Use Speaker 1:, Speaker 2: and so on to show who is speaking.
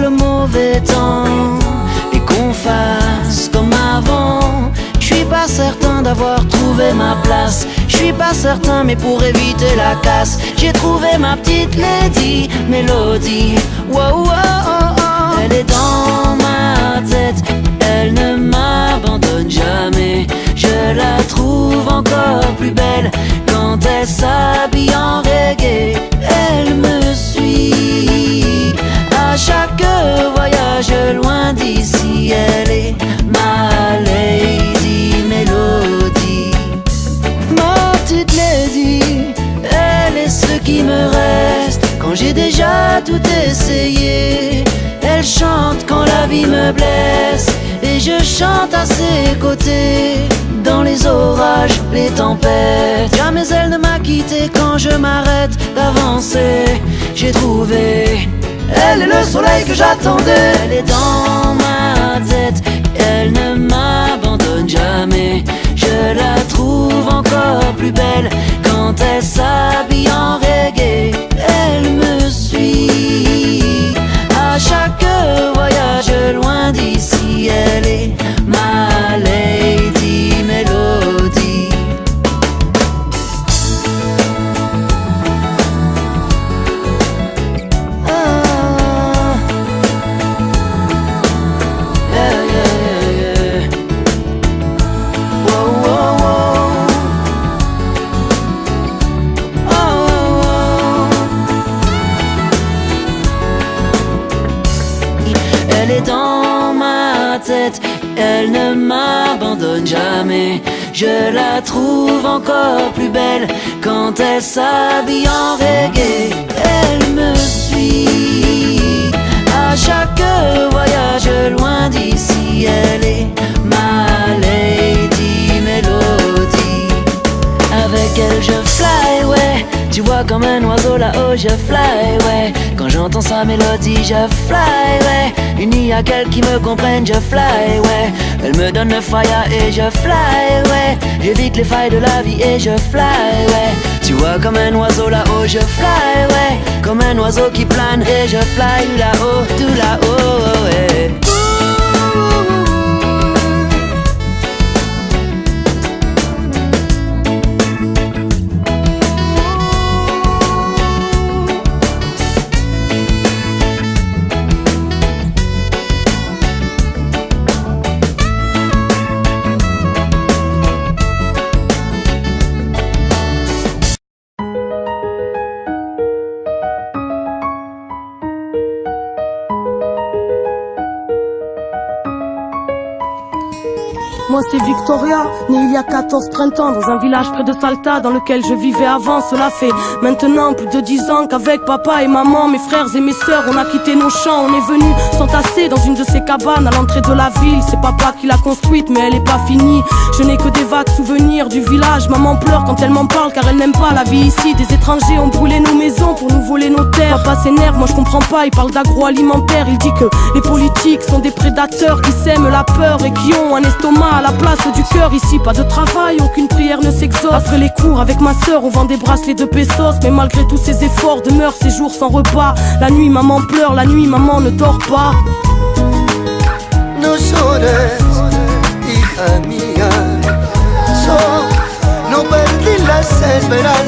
Speaker 1: le mauvais temps et qu'on fasse comme avant. Je suis pas certain d'avoir trouvé ma place, je suis pas certain, mais pour éviter la casse, j'ai trouvé ma petite lady Mélodie. Wow, wow, oh, oh. Elle est dans ma tête, elle ne m'abandonne jamais. Je la trouve encore plus belle quand elle s'habille en reggae. Elle me suit à chaque voyage loin d'ici. Elle est ma lady Mélodie. Ma petite lady, elle est ce qui me reste quand j'ai déjà tout essayé. Elle chante quand la vie me blesse et je chante à ses côtés. Dans les orages, les tempêtes, jamais elle ne m'a quitté quand je m'arrête d'avancer. J'ai trouvé, elle est le soleil que j'attendais. Elle est dans ma tête, elle ne m'abandonne jamais. Je la trouve encore plus belle quand elle s'habille en reggae. Elle me suit à chaque voyage loin d'ici. Elle est ma lady Mélodie. Ah, yeah, yeah, yeah. Wow, wow, wow. Oh, oh, oh. Elle est dans ma tête, elle ne m'abandonne jamais. Je la trouve encore plus belle quand elle s'habille en reggae. Elle me suit à chaque voyage loin d'ici. Elle est ma lady Mélodie. Avec elle je fly, ouais. Tu vois comme un oiseau là-haut je fly, ouais. Quand j'entends sa mélodie je fly, ouais. Unis à qu'elle qui me comprenne je fly, ouais. Elle me donne le fire et je fly, ouais. J'évite les failles de la vie et je fly, ouais. Tu vois comme un oiseau là-haut je fly, ouais. Comme un oiseau qui plane et je fly là-haut, tout là-haut, ouais.
Speaker 2: Moi c'est Victoria, née il y a 14 printemps dans un village près de Salta dans lequel je vivais avant. Cela fait maintenant plus de 10 ans qu'avec papa et maman, mes frères et mes sœurs, on a quitté nos champs. On est venu s'entasser dans une de ces cabanes à l'entrée de la ville. C'est papa qui l'a construite mais elle est pas finie. Je n'ai que des vagues souvenirs du village. Maman pleure quand elle m'en parle car elle n'aime pas la vie ici. Des étrangers ont brûlé nos maisons pour nous voler nos terres. Papa s'énerve, moi je comprends pas, il parle d'agroalimentaire. Il dit que les politiques sont des prédateurs qui sèment la peur et qui ont un estomac à la place du cœur. Ici pas de travail, aucune prière ne s'exauce. Après les cours avec ma sœur on vend des bracelets de pesos. Mais malgré tous ces efforts demeurent ces jours sans repas. La nuit maman pleure, la nuit maman ne dort pas.
Speaker 3: No llores, hija mía. Yo no perdí las esperanzas.